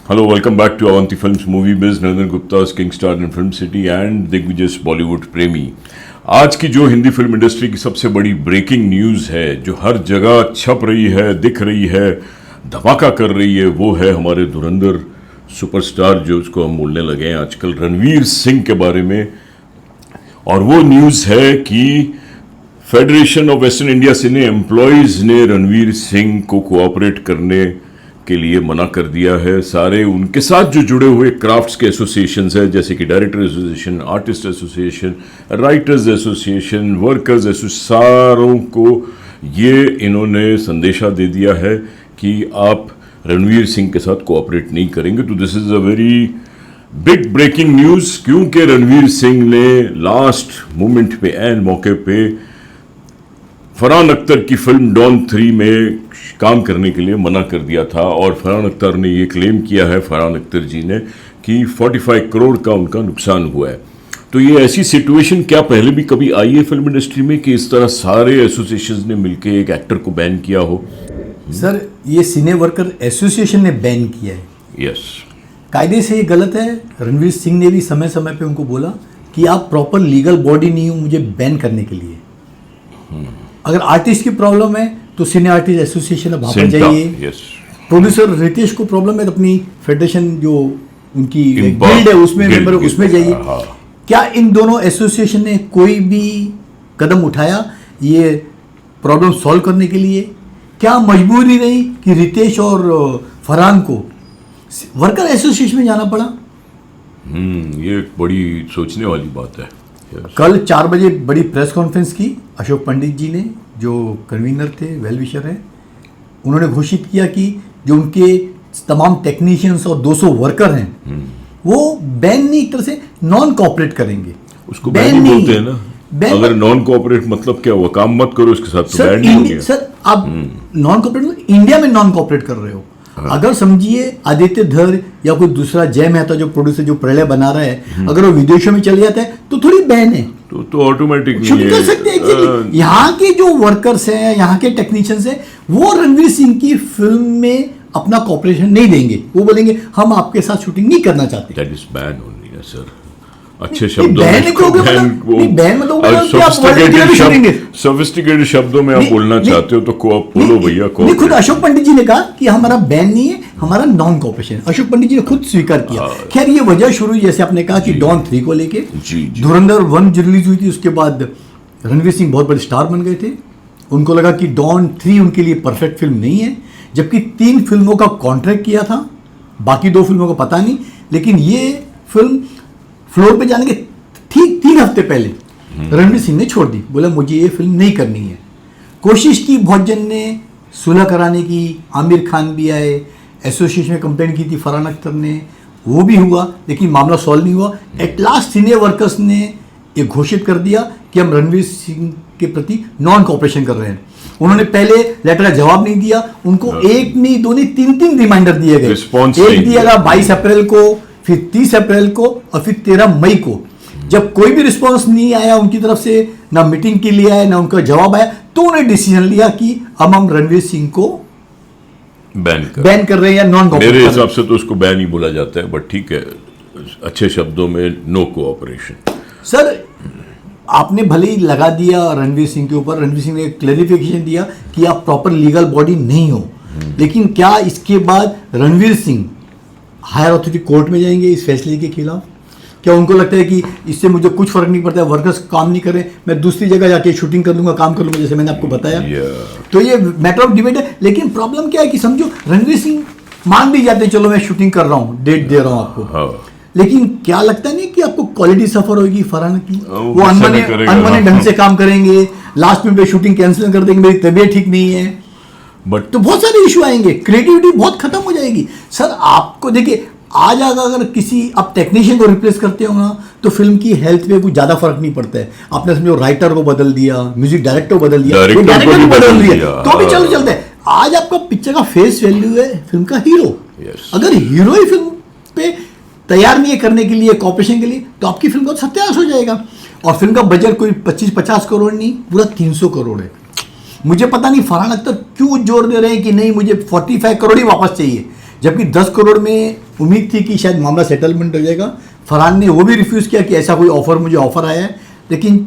Hello, welcome back to Avanti Films Movie Biz. Narendra Gupta's King Star in Film City and Digvijay Bollywood प्रेमी। आज की जो Hindi film industry की सबसे बड़ी ब्रेकिंग न्यूज़ है, जो हर जगह छप रही है, दिख रही है, धमाका कर रही है, वो है हमारे धुरंधर सुपरस्टार, जो उसको हम बोलने लगे हैं आजकल, रणवीर सिंह के बारे में। और वो न्यूज़ है कि federation of western India cine employees ने रणवीर सिंह को कोऑपरेट करने के लिए मना कर दिया है। सारे उनके साथ जो जुड़े हुए क्राफ्ट्स के एसोसिएशंस हैं, जैसे कि director association, artist association, writers association, workers association, सारों को ये इन्होंने संदेशा दे दिया है कि आप रणवीर सिंह के साथ कोऑपरेट नहीं करेंगे। तो this is a very big breaking news, क्योंकि रणवीर सिंह ने लास्ट मोमेंट पे, एंड मौके पे, फरहान अख्तर की फिल्म डॉन 3 में काम करने के लिए मना कर दिया था। और फरहान अख्तर ने ये क्लेम किया है, फरहान अख्तर जी ने, कि 45 करोड़ का उनका नुकसान हुआ है। तो ये ऐसी सिचुएशन क्या पहले भी कभी आई है फिल्म इंडस्ट्री में कि इस तरह सारे एसोसिएशंस ने मिलकर एक एक्टर को बैन किया हो? सर, ये सिने वर्कर एसोसिएशन ने बैन किया है। यस, कायदे से ये गलत है। रणवीर सिंह ने भी समय समय पे उनको बोला कि आप प्रॉपर लीगल बॉडी नहीं हो मुझे बैन करने के लिए। अगर आर्टिस्ट की प्रॉब्लम है तो सिने आर्टिस्ट एसोसिएशन वहाँ पर जाइए। प्रोड्यूसर रितेश को प्रॉब्लम है तो अपनी फेडरेशन जो उनकी गिल्ड है उसमें मेंबर, उसमें जाइए। क्या इन दोनों एसोसिएशन ने कोई भी कदम उठाया ये प्रॉब्लम सॉल्व करने के लिए? क्या मजबूरी रही कि रितेश और फरहान को वर्कर एसोसिएशन में जाना पड़ा? ये एक बड़ी सोचने वाली बात है। कल 4 बजे बड़ी प्रेस कॉन्फ्रेंस की अशोक पंडित जी ने, जो कन्वीनर थे, वेल विशर हैं, उन्होंने घोषित किया कि जो उनके तमाम टेक्नीशियंस और 200 वर्कर हैं वो बैन नहीं, एक तरह से नॉन कोऑपरेट करेंगे। उसको बैन नहीं बोलते हैं ना। अगर नॉन कोऑपरेट मतलब क्या हुआ? काम मत करो इसके साथ, तो बैन नहीं होंगे। सर, आप नॉन कोऑपरेट इंडिया में नॉन कोऑपरेट कर रहे हो। अगर समझिए आदित्य धर या कोई दूसरा जय मेहता जो प्रोड्यूसर जो प्रलय बना रहा है, अगर वो विदेशों में चले जाता है तो थोड़ी बैन है, तो ऑटोमेटिक नहीं है। कर सकते हैं। यहाँ के जो वर्कर्स हैं, यहाँ के टेक्नीशियंस हैं, वो रणवीर सिंह की फिल्म में अपना कॉपरेशन नहीं देंगे। वो बोलेंगे हम आपके साथ शूटिंग नहीं करना चाहते। दैट इज बैन ओनली है सर। अच्छे शब्दों सोफिस्टिकेटेड शब्दों में आप बोलना चाहते हो तो बोलो भैया। खुद अशोक पंडित जी ने कहा कि हमारा बैन नहीं है, हमारा नॉन कोऑपरेशन। अशोक पंडित जी ने खुद स्वीकार किया। खैर, ये वजह शुरू जैसे आपने कहा कि डॉन 3 को लेके धुरंधर 1 रिलीज हुई थी, उसके बाद रणवीर सिंह बहुत बड़े स्टार बन गए थे। उनको लगा कि डॉन 3 उनके लिए परफेक्ट फिल्म नहीं है, जबकि 3 फिल्मों का कॉन्ट्रैक्ट किया था, बाकी 2 फिल्मों का पता नहीं। लेकिन ये फिल्म फ्लोर पे जाने के ठीक 3 हफ्ते पहले रणवीर सिंह ने छोड़ दी, बोला मुझे ये फिल्म नहीं करनी है। कोशिश की बहुत जन ने सुलह कराने की, आमिर खान भी आए, एसोसिएशन में कंप्लेंट की थी फरहान अख्तर ने, वो भी हुआ, लेकिन मामला सॉल्व नहीं हुआ। एट लास्ट सीनियर वर्कर्स ने ये घोषित कर दिया कि हम रणवीर सिंह के प्रति नॉन कोऑपरेशन कर रहे हैं। उन्होंने पहले लेटर का जवाब नहीं दिया, उनको 1 नहीं 2 नहीं 3 रिमाइंडर दिए गए। एक दिया गया 22 अप्रैल को, फिर 30 अप्रैल को और फिर 13 मई को। जब कोई भी रिस्पांस नहीं आया उनकी तरफ से, ना मीटिंग के लिए आया ना उनका जवाब आया, तो उन्होंने डिसीजन लिया कि अब हम रणवीर सिंह को बैन कर रहे हैं या नॉन कोऑपरेशन। मेरे हिसाब से तो उसको बैन ही बोला जाता है, बट ठीक है, अच्छे शब्दों में नो कोऑपरेशन। सर, आपने भले ही लगा दिया रणवीर सिंह के ऊपर, रणवीर सिंह ने क्लैरिफिकेशन दिया कि आप प्रॉपर लीगल बॉडी नहीं हो, लेकिन क्या इसके बाद Ranveer Singh higher authority court में जाएंगे इस फैसले के खिलाफ? क्या उनको लगता है कि इससे मुझे कुछ फर्क नहीं पड़ता है, वर्कर्स काम नहीं करें, मैं दूसरी जगह जाके शूटिंग कर लूंगा, काम कर लूंगा, जैसे मैंने आपको बताया? तो ये मैटर ऑफ डिबेट है। लेकिन प्रॉब्लम क्या है कि समझो रणवीर सिंह मान भी जाते हैं, चलो मैं शूटिंग कर रहा हूँ, डेट दे रहा हूँ आपको, लेकिन क्या लगता नहीं कि आपको क्वालिटी सफर होगी फरहान की? वो अनमने ढंग से काम करेंगे, लास्ट में शूटिंग कैंसिल कर देंगे, मेरी तबीयत ठीक नहीं है, बट तो बहुत सारे इशू आएंगे, क्रिएटिविटी बहुत खत्म हो जाएगी। सर, आपको देखिए, आज अगर किसी आप टेक्नीशियन को रिप्लेस करते हो ना, तो फिल्म की हेल्थ पे कुछ ज्यादा फर्क नहीं पड़ता है। आपने समझो राइटर को बदल दिया, म्यूजिक डायरेक्टर को बदल दिया, डायरेक्टर को बदल दिया, तो भी चलता है। आज आपका पिक्चर का फेस वैल्यू है फिल्म का हीरो। अगर हीरो ही फिल्म पे तैयार नहीं है करने के लिए, कॉपरेशन के लिए, तो आपकी फिल्म का सत्यानाश हो जाएगा। और फिल्म का बजट कोई 25-50 करोड़ नहीं, पूरा 300 करोड़ है। मुझे पता नहीं फरहान अख्तर क्यों जोर दे रहे हैं कि नहीं मुझे 45 करोड़ ही वापस चाहिए, जबकि 10 करोड़ में उम्मीद थी कि शायद मामला सेटलमेंट हो जाएगा। फरहान ने वो भी रिफ्यूज किया कि ऐसा कोई ऑफर मुझे ऑफर आया है, लेकिन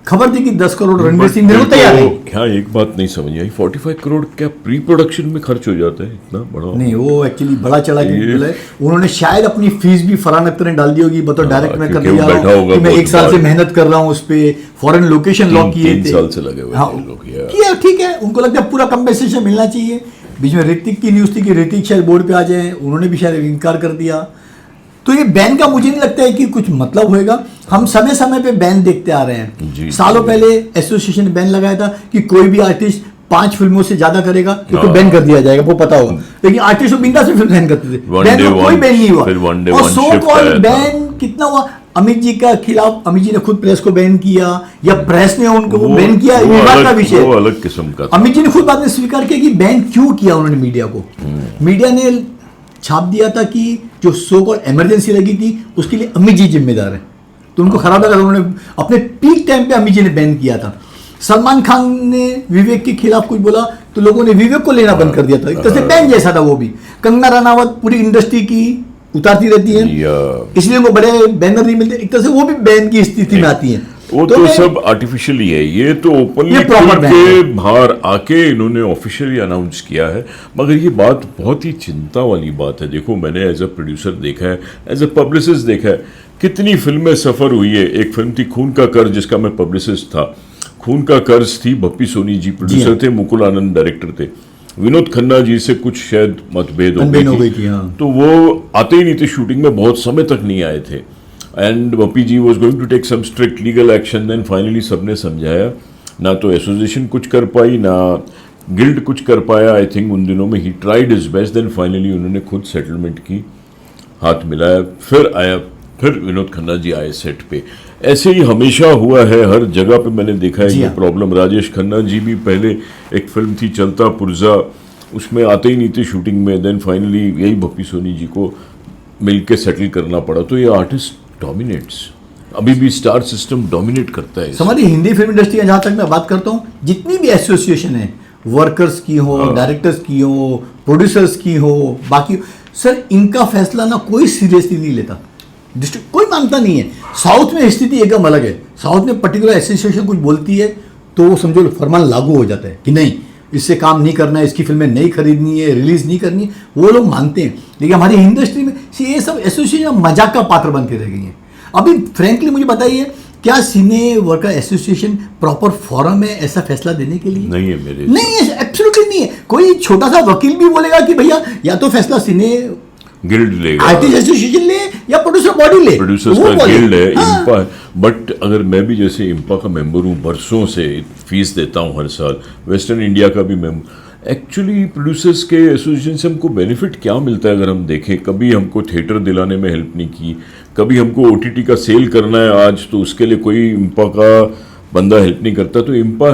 खबर थी कि 10 करोड़ रणवीर सिंह देने को तैयार है। क्या एक बात नहीं समझ आई, 45 करोड़ क्या प्री प्रोडक्शन में खर्च हो जाता है इतना बड़ा? नहीं, वो एक्चुअली बड़ा चढ़ा के बोला है। उन्होंने शायद अपनी फीस भी फरहान अख्तर ने डाल दी होगी, बतौर डायरेक्ट मैं करने जा रहा हूँ कि मैं 1 साल से मेहनत कर रहा हूँ उस पे, फॉरेन लोकेशन लॉक किए थे, 3 साल से लगे हुए हाँ, किया, ठीक है। उनको लगता है पूरा कंपेंसेशन मिलना चाहिए। बीच में ऋतिक की न्यूज थी कि ऋतिक शायद बोर्ड पे आ जाए, उन्होंने भी शायद इनकार कर दिया। तो ये बैन का मुझे नहीं लगता है कि कुछ मतलब होएगा। हम समय समय पे बैन देखते आ रहे हैं। सालों पहले एसोसिएशन ने बैन लगाया था कि कोई भी आर्टिस्ट 5 फिल्मों से ज्यादा करेगा तो बैन कर दिया जाएगा, वो पता होगा। लेकिन आर्टिस्ट बिंदा से फिल्म बैन करते थे, बैन में कोई बैन नहीं हुआ। और सो कॉल्ड बैन कितना हुआ? अमित जी का खिलाफ अमित जी ने खुद प्रेस को बैन किया या प्रेस ने उनको बैन किया, विवाद का विषय, वो अलग किस्म का। अमित जी ने खुद बाद में स्वीकार किया कि बैन क्यों किया उन्होंने मीडिया को। मीडिया ने छाप दिया था कि जो सो कॉल्ड इमरजेंसी लगी थी उसके लिए अमित जी जिम्मेदार है, तो उनको खराब लगा। उन्होंने अपने पीक टाइम पे अमित जी ने बैन किया था। सलमान खान ने विवेक के खिलाफ कुछ बोला तो लोगों ने विवेक को लेना बंद कर दिया था, एक तरह से बैन जैसा था वो भी। कंगना रनावत पूरी इंडस्ट्री की उतारती रहती है, इसलिए उनको बड़े बैनर नहीं मिलते, एक तरह से वो भी बैन की स्थिति में आती है। वो तो सब आर्टिफिशियली है, ये तो ओपनली के बाहर आके इन्होंने ऑफिशियली अनाउंस किया है। मगर ये बात बहुत ही चिंता वाली बात है। देखो, मैंने एज अ प्रोड्यूसर देखा है, एज अ पब्लिसिस्ट देखा है, कितनी फिल्में सफर हुई है। एक फिल्म थी खून का कर्ज, जिसका मैं पब्लिसिस्ट था। खून का कर्ज थी, भप्पी सोनी जी प्रोड्यूसर थे, मुकुल आनंद डायरेक्टर थे, विनोद खन्ना जी से कुछ शायद मतभेद हो गई थी, तो वो आते ही नहीं थे शूटिंग में, बहुत समय तक नहीं आए थे। And VP ji was going to take some strict legal action. Then finally सबने समझाया, ना तो एसोसिएशन कुछ कर पाई, ना गिल्ड कुछ कर पाया। आई थिंक उन दिनों में ही tried his best. Then finally उन्होंने खुद सेटलमेंट की, हाथ मिलाया, फिर विनोद खन्ना जी आए सेट पे। ऐसे ही हमेशा हुआ है, हर जगह पे मैंने देखा है ये प्रॉब्लम। राजेश खन्ना जी भी पहले एक फिल्म थी चलता पुर्जा, उसमें आते ही नहीं थे शूटिंग में। देन फाइनली यही भप्पी सोनी जी को मिलके सेटल करना पड़ा। तो ये आर्टिस्ट डोमिनेट्स, अभी भी स्टार सिस्टम डोमिनेट करता है। हमारी हिंदी फिल्म इंडस्ट्री है, जहाँ तक मैं बात करता हूँ, जितनी भी एसोसिएशन है, वर्कर्स की हो, डायरेक्टर्स की हो, प्रोड्यूसर्स की हो, बाकी, सर इनका फैसला ना कोई सीरियसली नहीं लेता, कोई मानता नहीं है। साउथ में स्थिति एकदम अलग है। साउथ में पर्टिकुलर एसोसिएशन कुछ बोलती है तो समझो फरमान लागू हो जाता है कि नहीं, इससे काम नहीं करना है, इसकी फिल्में नहीं खरीदनी है, रिलीज नहीं करनी है, वो लोग मानते हैं। लेकिन हमारी इंडस्ट्री में ये सब एसोसिएशन मजाक का पात्र बन के रह गई है। अभी फ्रेंकली मुझे बताइए, क्या सिने वर्कर एसोसिएशन प्रॉपर फॉरम है ऐसा फैसला देने के लिए? नहीं है मेरे, नहीं है, एब्सोल्युटली नहीं है। कोई छोटा सा वकील भी बोलेगा कि भैया या तो फैसला सिने गिल्ड लेगा, आर्टिस्ट एसोसिएशन ले या प्रोड्यूसर बॉडी ले, प्रोड्यूसर्स का गिल्ड है, इम्पा है। बट अगर मैं भी जैसे इम्पा का मेंबर हूँ, बरसों से फीस देता हूँ हर साल, वेस्टर्न इंडिया का भी मेंबर, एक्चुअली प्रोड्यूसर्स के एसोसिएशन से हमको बेनिफिट क्या मिलता है? अगर हम देखें, कभी हमको थिएटर दिलाने में हेल्प नहीं की, कभी हमको ओटीटी का सेल करना है आज, तो उसके लिए कोई इम्पा का बंदा हेल्प नहीं करता। तो इम्पा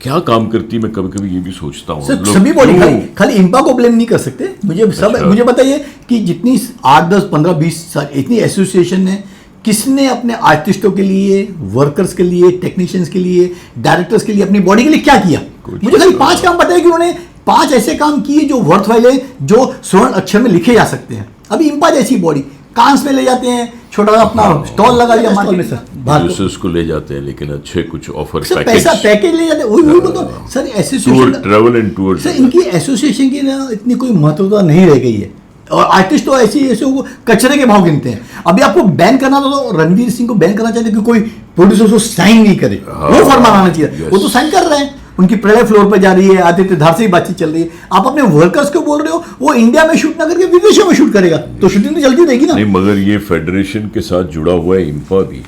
क्या काम करती है, मैं कभी कभी ये भी सोचता हूँ। सभी बॉडी खाली इम्पा को ब्लेम नहीं कर सकते। मुझे बताइए कि जितनी 8, 10, 15, 20 साल इतनी एसोसिएशन है, किसने अपने आर्टिस्टों के लिए, वर्कर्स के लिए, टेक्नीशियंस के लिए, डायरेक्टर्स के लिए, अपनी बॉडी के लिए क्या किया? मुझे खाली 5 काम बताया कि उन्होंने 5 ऐसे काम किए जो वर्थ वाइल है, जो स्वर्ण अक्षर में लिखे जा सकते हैं। अभी इम्पा जैसी बॉडी कांस में ले जाते हैं, छोटा अपना स्टॉल लगा लिया मार्केट में, सर प्रोड्यूसर्स को ले जाते हैं, लेकिन अच्छे कुछ ऑफर पैसा पैकेज ले जाते हैं। वही बोलता sir, association travel and tour, sir इनकी एसोसिएशन की ना इतनी कोई महत्वता नहीं रह गई है। और आर्टिस्ट तो ऐसे वो कचरे के भाव गिनते हैं। अभी आपको बैन करना था तो रणवीर सिंह को बैन करना चाहिए कि कोई प्रोड्यूसर उसको साइन नहीं करे, वो फरमान आना चाहिए। वो तो साइन कर रहे हैं, उनकी प्रलय फ्लोर पर जा रही है, आदित्य धार से ही बातचीत चल रही है। आप अपने वर्कर्स को बोल रहे हो वो इंडिया में शूट ना करके विदेशों में शूट करेगा, तो शूटिंग तो जल्दी रहेगी ना। नहीं, मगर ये फेडरेशन के साथ जुड़ा हुआ है, इम्पा भी,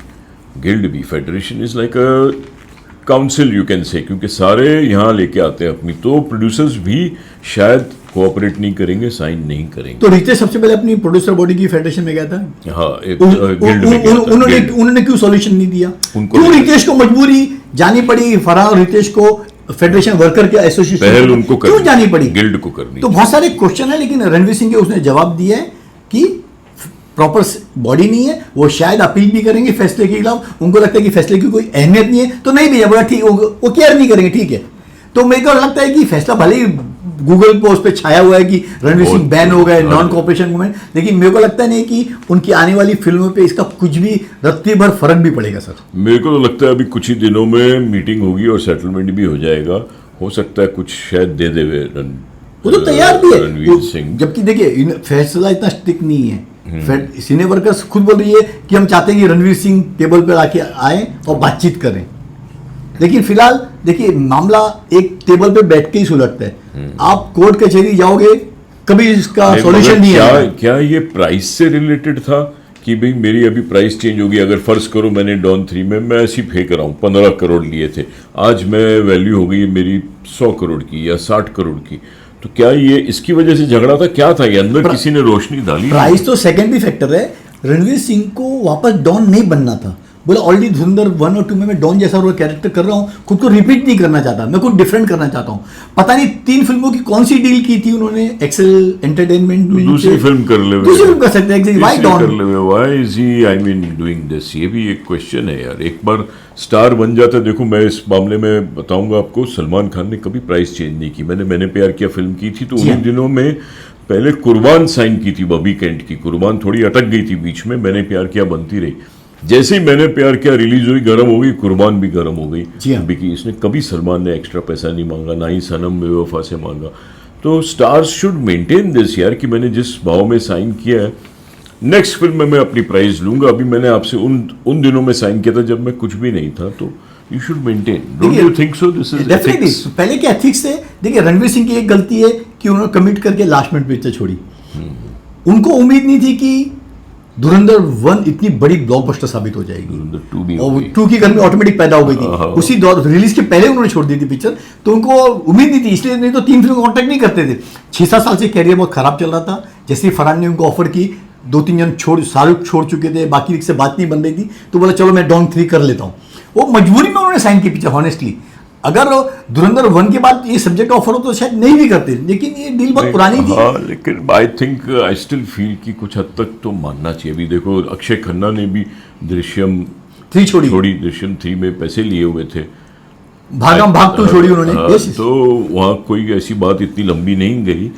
गिल्ड भी। Federation is like a council you can say, क्योंकि सारे यहाँ लेके आते हैं अपनी, तो प्रोड्यूसर्स भी शायद कोऑपरेट नहीं करेंगे, साइन नहीं करेंगे। तो रितेश सबसे पहले अपनी प्रोड्यूसर बॉडी की फेडरेशन में गया था। हाँ, एक गिल्ड में गया था। उन्होंने क्यों सॉल्यूशन नहीं दिया? क्यों रितेश को मजबूरी जानी पड़ी, फरहान रितेश को फेडरेशन वर्कर के एसोसिएशन पहल उनको क्यों जानी पड़ी? गिल्ड को करनी। तो बहुत सारे क्वेश्चन है, लेकिन रणवीर सिंह के उसने जवाब दिया है कि प्रॉपर बॉडी नहीं है, वो शायद अपील भी करेंगे फैसले के खिलाफ। उनको लगता है कि फैसले की कोई अहमियत नहीं है, तो नहीं भैया, बोला ठीक, वो केयर नहीं करेंगे, ठीक है। तो मेरे को लगता है कि फैसला भले ही गूगल पे उस पर छाया हुआ है कि रणवीर सिंह बहुत- बैन हो गए, हाँ। नॉन कॉपरेशन मूवमेंट, लेकिन मेरे को लगता नहीं कि उनकी आने वाली फिल्मों पे इसका कुछ भी रत्ती भर फर्क भी पड़ेगा सर। मेरे को तो लगता है अभी कुछ ही दिनों में मीटिंग होगी और सेटलमेंट भी हो जाएगा। हो सकता है कुछ शायद दे देवे वो तो तैयार भी है रणवीर सिंह। जबकि देखिए फैसला इतना स्ट्रिक्ट नहीं है। सिने वर्कर्स खुद बोल रही है कि हम चाहते हैं कि रणवीर सिंह टेबल पर आके आए और बातचीत करें, लेकिन फिलहाल देखिए मामला एक टेबल पे बैठ के ही सुलझता है। आप कोर्ट कचहरी जाओगे कभी इसका नहीं, सॉल्यूशन मगर नहीं क्या है। क्या ये प्राइस से रिलेटेड था कि भाई मेरी अभी प्राइस चेंज होगी? अगर फर्ज करो मैंने डॉन 3 में मैं ऐसी फेंक रहा हूँ 15 करोड़ लिए थे, आज मैं वैल्यू हो गई मेरी 100 करोड़ की या 60 करोड़ की, तो क्या ये इसकी वजह से झगड़ा था? क्या था ये? अंदर किसी ने रोशनी डाली? प्राइस तो सेकेंडरी फैक्टर है। रणवीर सिंह को वापस डॉन नहीं बनना था। बोला ऑलरेडी धुरंधर 1 और 2 में मैं डॉन जैसा रोल कैरेक्टर कर रहा हूँ, खुद को रिपीट नहीं करना चाहता, मैं कुछ डिफरेंट करना चाहता हूँ। पता नहीं 3 फिल्मों की कौन सी डील की थी उन्होंने एक्सेल एंटरटेनमेंट में। दूसरी फिल्म कर ले, दूसरी फिल्म कर सकते हैं। व्हाई कर डॉन? ले, why is he I mean doing this? ये भी एक क्वेश्चन है यार। एक बार स्टार बन जाता है। देखो मैं इस मामले में बताऊंगा आपको, सलमान खान ने कभी प्राइस चेंज नहीं की। मैंने प्यार किया फिल्म की थी तो जी उन्हीं हाँ। दिनों में पहले कुर्बान साइन की थी, बॉबी कैंट की। कुर्बान थोड़ी अटक गई थी बीच में, मैंने प्यार किया बनती रही। जैसे ही मैंने प्यार किया रिलीज हुई, गर्म हो गई, कुर्बान भी गर्म हो गई। जी हाँ। बिकी इसने कभी सलमान ने एक्स्ट्रा पैसा नहीं मांगा, ना ही सनम बेवफा से मांगा। तो स्टार्स शुड मेंटेन दिस यार कि मैंने जिस भाव में साइन किया है नेक्स्ट फिल्म में मैं अपनी प्राइस लूंगा। अभी मैंने आपसे उन दिनों में साइन किया था जब मैं कुछ भी नहीं था, तो you should maintain. Don't you think so? This is definitely पहले के एथिक्स है। देखिए रणवीर सिंह की एक गलती है कि उन्होंने कमिट करके लास्ट मिनट पिक्चर छोड़ी। उनको उम्मीद नहीं थी कि धुरंधर 1 इतनी बड़ी ब्लॉकबस्टर साबित हो जाएगी, 2 भी हो और गई। 2 की गर्मी ऑटोमेटिक पैदा हो गई थी। हाँ। उसी दौर रिलीज के पहले उन्होंने छोड़ दी थी पिक्चर, तो उनको उम्मीद नहीं थी, इसलिए नहीं तो 3 फिल्म कॉन्टैक्ट नहीं करते थे। 6-7 साल से कैरियर बहुत खराब चल रहा था। जैसे ही फरहान ने उनको ऑफर की, 2-3 जन शाहरुख छोड़ चुके थे, बाकी से बात नहीं बन रही थी, तो बोला चलो मैं डॉन 3 कर लेता हूँ। वो मजबूरी में उन्होंने साइन की पिक्चर हॉनेस्टली। अगर धुरंधर 1 के बाद ये सब्जेक्ट ऑफर हो तो शायद नहीं भी करते, लेकिन ये डील बहुत पुरानी थी। हाँ, लेकिन I think I still feel कि कुछ हद तक तो मानना चाहिए। अभी देखो अक्षय खन्ना ने भी दृश्यम 3 छोड़ी, दृश्यम 3 में पैसे लिए हुए थे। भागम भाग 2 छोड़ी उन्होंने। हाँ, Yes, yes। तो वहाँ कोई ऐसी बात इतनी लंबी नहीं गई,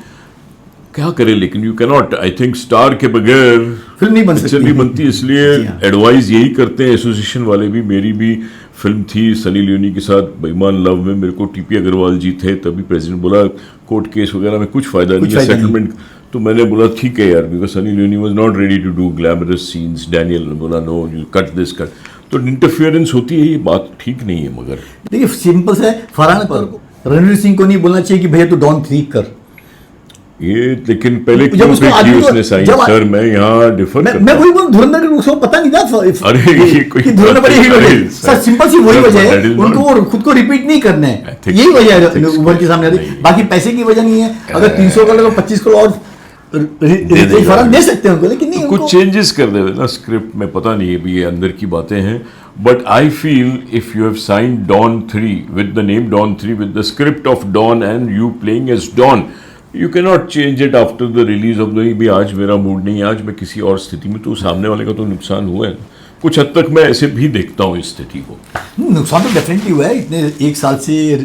क्या करे। लेकिन you cannot, I think star के बगैर फिल्म नहीं बन पिक्चर सकती। नहीं बनती। इसलिए जी हाँ। एडवाइस यही करते हैं एसोसिएशन वाले भी। मेरी भी फिल्म थी सनी लियोनी के साथ बेईमान लव में, मेरे को टीपी अग्रवाल जी थे, तभी प्रेसिडेंट बोला कोर्ट केस वगैरह में कुछ फायदा नहीं है, सेटलमेंट। तो मैंने बोला ठीक है यार, because Sunny Leone was not ready to do glamorous scenes. Daniel ने बोला no you cut this cut. तो इंटरफियरेंस होती है, ये बात ठीक नहीं है। मगर देखिए सिंपल से फरहान पर रणवीर सिंह को नहीं बोलना चाहिए कि भैया तू डॉन 3 कर। ये लेकिन पहले जब क्यों उसको की आदमी को- उसने साइन? जब- सर मैं यहाँ डिफर मैं वही बोल, धुरंधर के उसको पता नहीं था अरे ये कोई कि धुरंधर बड़ी हिट हो अरे गई। सर सिंपल सी वही सर, वजह that है, is not- उनको वो खुद को रिपीट नहीं करना है। Ethics- यही वजह है ethics उभर के सामने आ रही। नहीं। बाकी पैसे की वजह नहीं है। अगर 300 करोड़ तो 25 करोड़ और देगा। फर्क दे सकते हैं उनको, लेकिन नहीं कुछ उनको। चेंजेस कर देवे ना स्क्रिप्ट में, पता नहीं है भी ये अंदर की बातें हैं। But I feel if you have signed Don 3 with the name Don 3 with the script of Don and you playing as Don, you can not change it after the release of the भी आज मेरा मूड नहीं है, आज मैं किसी और स्थिति में, तो सामने वाले का तो नुकसान हुआ है। कुछ हद तक मैं ऐसे भी देखता हूँ इस स्थिति को। नुकसान तो डेफिनेटली हुआ है। इतने 1 साल से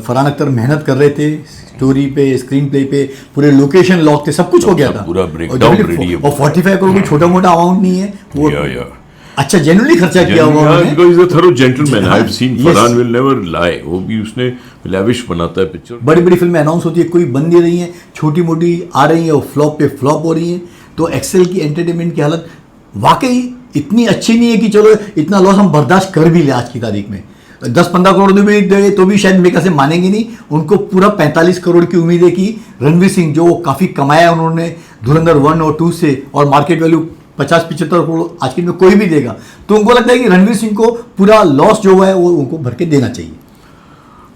फरहान अख्तर मेहनत कर रहे थे स्टोरी पे, स्क्रीन प्ले पे, पूरे लोकेशन लॉक थे, सब कुछ हो गया था। पूरा breakdown ready है। और 45 करोड़ कोई छोटा मोटा अमाउंट नहीं है वो। Yeah. अच्छा जेन्युइनली खर्चा किया हुआ उन्होंने। Because he's a thorough gentleman. हाँ, I've seen yes. Farhan will never lie. वो भी उसने lavish बनाता है पिक्चर। बड़ी बड़ी फिल्में अनाउंस होती है, कोई बन नहीं रही है, छोटी मोटी आ रही है और फ्लॉप पे फ्लॉप हो रही है। तो एक्सेल की एंटरटेनमेंट की हालत वाकई इतनी अच्छी नहीं है कि चलो इतना लॉस हम बर्दाश्त कर भी ले आज की तारीख में। 10-15 करोड़ भी दे तो भी शायद मेकर से मानेंगे नहीं। उनको पूरा 45 करोड़ की उम्मीद है कि रणवीर सिंह जो काफ़ी कमाया उन्होंने धुरंधर 1 और 2 से, और मार्केट वैल्यू 50-75 करोड़ आज के दिन में कोई भी देगा, तो उनको लगता है कि रणवीर सिंह को पूरा लॉस जो हुआ है वो उनको भर के देना चाहिए।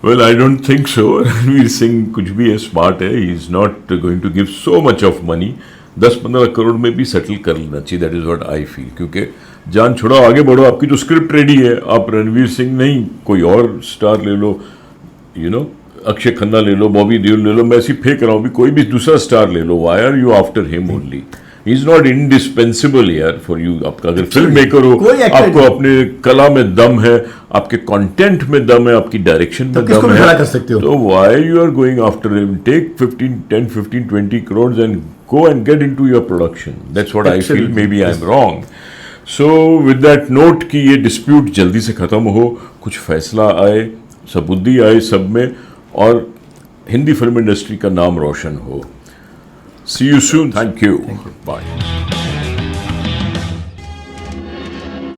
Well, I don't think so. Ranveer Singh कुछ भी है, स्मार्ट है, he is not going to give so much of money. 10-15 crore में भी सेटल कर लेना चाहिए, that is what I feel. क्योंकि जान छोड़ो आगे बढ़ो, आपकी तो स्क्रिप्ट रेडी है, आप रणवीर सिंह नहीं कोई और स्टार ले लो, यू नो अक्षय खन्ना ले लो, बॉबी देओल ले लो, मैं ऐसी फेंक रहा हूँ भी कोई भी दूसरा स्टार ले लो। Why are you after him only? Is not indispensable यार फॉर यू। आपका अगर फिल्म मेकर हो, कोई actor आपको अपने कला में दम है, आपके कंटेंट में दम है, आपकी डायरेक्शन में किसको दम भी है, खड़ा कर सकते हो। तो why you are going after him? Take 10 15 20 crores and go and get into your production. That's what I feel. Absolutely. Maybe I am wrong. So with that note कि ये डिस्प्यूट जल्दी से खत्म हो, कुछ फैसला आए, सबुद्धि आए सब में, और हिंदी फिल्म इंडस्ट्री का नाम रोशन हो। See you soon. Thank you. Bye.